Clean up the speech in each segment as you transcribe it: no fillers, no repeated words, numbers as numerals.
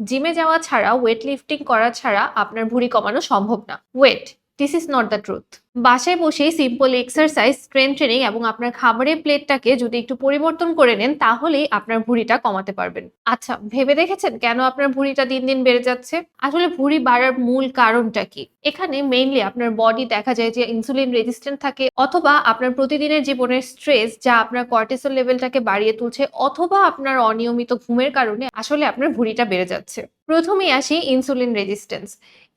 জিমে যাওয়া ছাড়া, ওয়েট লিফটিং করা ছাড়া আপনার ভুঁড়ি কমানো সম্ভব না। Wait, this is not the truth. বাসায় বসেই সিম্পল এক্সারসাইজ, স্ট্রেংথ ট্রেনিং এবং আপনার খাবারের প্লেটটাকে যদি একটু পরিবর্তন করে নেন, তাহলেই আপনার ভুঁড়িটা কমাতে পারবেন। আচ্ছা, ভেবে দেখেছেন কেন আপনার ভুঁড়িটা দিন দিন বেড়ে যাচ্ছে? আসলে ভুঁড়ি বাড়ার মূল কারণটা কি? এখানে মেইনলি আপনার বডি দেখা যায় যে ইনসুলিন রেজিস্ট্যান্ট থাকে, অথবা আপনার প্রতিদিনের জীবনের স্ট্রেস যা আপনার কর্টিসল লেভেলটাকে বাড়িয়ে তুলছে, অথবা আপনার অনিয়মিত ঘুমের কারণে আসলে আপনার ভুঁড়িটা বেড়ে যাচ্ছে। প্রথমেই আসি ইনসুলিন রেজিস্ট্যান্স।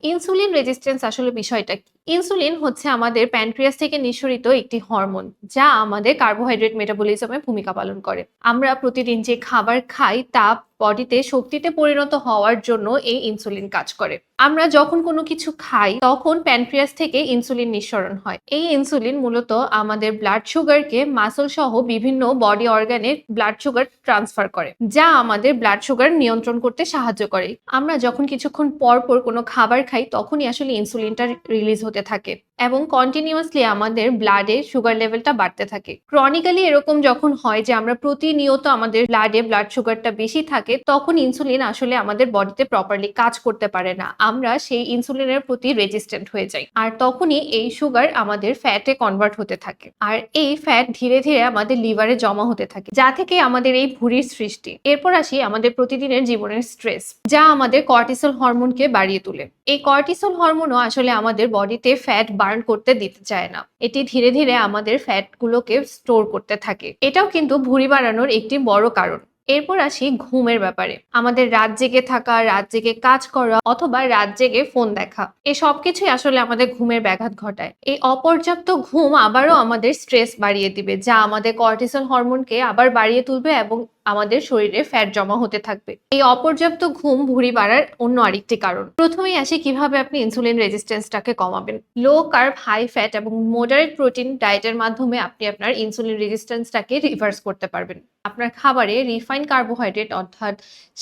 ইনসুলিন রেজিস্ট্যান্স আসলে বিষয়টা কি? ইনসুলিন হচ্ছে আমাদের প্যানক্রিয়াস থেকে নিঃসরিত একটি হরমোন, যা আমাদের কার্বোহাইড্রেট মেটাবলিজমে ভূমিকা পালন করে। আমরা প্রতিদিন যে খাবার খাই তা বডিতে শক্তিতে পরিণত হওয়ার জন্য এই ইনসুলিন কাজ করে। আমরা যখন কোনো কিছু খাই তখন প্যানক্রিয়াস থেকে ইনসুলিন নিঃসরণ হয়। এই ইনসুলিন মূলত আমাদের ব্লাড সুগারকে মাসল সহ বিভিন্ন বডি অর্গানে ব্লাড সুগার ট্রান্সফার করে, যা আমাদের ব্লাড সুগার নিয়ন্ত্রণ করতে সাহায্য করে। আমরা যখন কিছুক্ষণ পর পর কোনো খাবার খাই তখনই আসলে ইনসুলিনটা রিলিজ হতে থাকে এবং কন্টিনিউয়াসলি আমাদের ব্লাডে সুগার লেভেলটা বাড়তে থাকে। ক্রনিক্যালি এরকম যখন হয় যে আমরা প্রতিনিয়ত আমাদের ব্লাডে ব্লাড সুগারটা বেশি থাকে, তখন ইনসুলিন আসলে আমাদের বডিতে প্রপারলি কাজ করতে পারে না। আমরা সেই ইনসুলিনের প্রতি রেজিস্ট্যান্ট হয়ে যাই, আর তখনই এই সুগার আমাদের ফ্যাটে কনভার্ট হতে থাকে, আর এই ফ্যাট ধীরে ধীরে আমাদের লিভারে জমা হতে থাকে, যা থেকে আমাদের এই ভুঁড়ির সৃষ্টি। এরপর আসি আমাদের প্রতিদিনের জীবনের স্ট্রেস, যা আমাদের কর্টিসল হরমোনকে বাড়িয়ে তোলে। এই কর্টিসল হরমোনও আসলে আমাদের বডিতে ফ্যাট বার্ন করতে দিতে চায় না। এটি ধীরে ধীরে আমাদের ফ্যাট গুলোকে স্টোর করতে থাকে। এটাও কিন্তু ভুঁড়ি বাড়ানোর একটি বড় কারণ। এরপর আসি ঘুমের ব্যাপারে। আমাদের রাত জেগে থাকা, রাত জেগে কাজ করা, অথবা রাত জেগে ফোন দেখা, এই সবকিছুই আসলে আমাদের ঘুমের ব্যাঘাত ঘটায়। এই অপর্যাপ্ত ঘুম আবারও আমাদের স্ট্রেস বাড়িয়ে দিবে, যা আমাদের কর্টিসল হরমোনকে আবার বাড়িয়ে তুলবে এবং আমাদের শরীরে ফ্যাট জমা হতে থাকবে। এই অপর্যাপ্ত ঘুম ভুঁড়ি বাড়ার অন্য আরেকটি কারণ। প্রথমেই আসি কিভাবে আপনি ইনসুলিন রেজিস্ট্যান্সটাকে কমাবেন। লো কার্ব, হাই ফ্যাট এবং মডারেট প্রোটিন ডায়েটের মাধ্যমে আপনি আপনার ইনসুলিন রেজিস্ট্যান্সটাকে রিভার্স করতে পারবেন। আপনার খাবারে রিফাইন কার্বোহাইড্রেট অর্থাৎ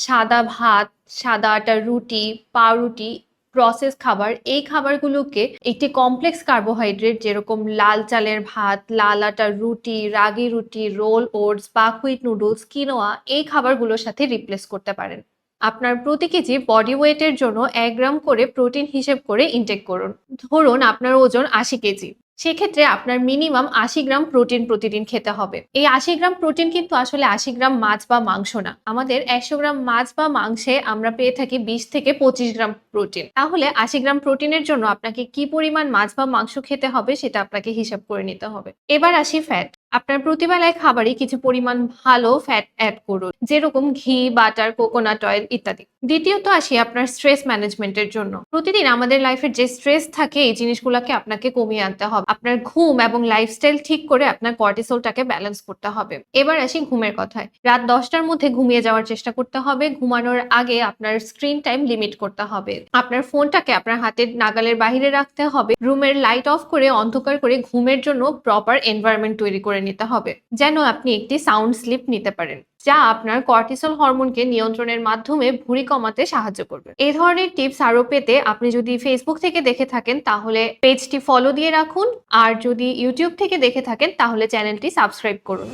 সাদা ভাত, সাদা আটার রুটি, পাউরুটি, প্রসেস খাবার, এই খাবারগুলোকে একটি কমপ্লেক্স কার্বোহাইড্রেট যেরকম লাল চালের ভাত, লাল আটার রুটি, রাগি রুটি, roll oats, buckwheat noodles, quinoa, এই খাবারগুলোর সাথে রিপ্লেস করতে পারেন। আপনার প্রতি কেজি বডি ওয়েটের জন্য 1 গ্রাম করে প্রোটিন হিসেব করে ইনটেক করুন। ধরুন আপনার ওজন 80 কেজি, সেক্ষেত্রে আপনার মিনিমাম 80 গ্রাম প্রোটিন প্রতিদিন খেতে হবে। এই 80 গ্রাম প্রোটিন কিন্তু আসলে 80 গ্রাম মাছ বা মাংস না। আমাদের 100 গ্রাম মাছ বা মাংসে আমরা পেয়ে থাকি 20 থেকে 25 গ্রাম প্রোটিন। তাহলে 80 গ্রাম প্রোটিনের জন্য আপনাকে কি পরিমাণ মাছ বা মাংস খেতে হবে সেটা আপনাকে হিসাব করে নিতে হবে। এবার আসি ফ্যাট। আপনার প্রতিবেলায় খাবারে কিছু পরিমাণ ভালো ফ্যাট অ্যাড করুন, যেরকম ঘি, বাটার, কোকোনাট অয়েল ইত্যাদি। দ্বিতীয়ত আসি আপনার স্ট্রেস ম্যানেজমেন্টের জন্য। প্রতিদিন আমাদের লাইফের যে স্ট্রেস থাকে এই জিনিসগুলোকে আপনাকে কমিয়ে আনতে হবে। আপনার ঘুম এবং লাইফস্টাইল ঠিক করে আপনার কর্টিসলটাকে ব্যালেন্স করতে হবে। এবার আসি ঘুমের কথায়। রাত 10টার মধ্যে ঘুমিয়ে যাওয়ার চেষ্টা করতে হবে। ঘুমানোর আগে আপনার স্ক্রিন টাইম লিমিট করতে হবে। আপনার ফোনটাকে আপনার হাতের নাগালের বাইরে রাখতে হবে। রুমের লাইট অফ করে অন্ধকার করে ঘুমের জন্য প্রপার এনভায়রনমেন্ট তৈরি করে নিতে হবে, যেন আপনি একটি সাউন্ড স্লিপ নিতে পারেন, যা আপনার কর্টিসল হরমোনকে নিয়ন্ত্রণের মাধ্যমে ভুঁড়ি কমাতে সাহায্য করবে। এই ধরনের টিপস আরো পেতে আপনি যদি ফেসবুক থেকে দেখে থাকেন তাহলে পেজটি ফলো দিয়ে রাখুন, আর যদি ইউটিউব থেকে দেখে থাকেন তাহলে চ্যানেলটি সাবস্ক্রাইব করুন।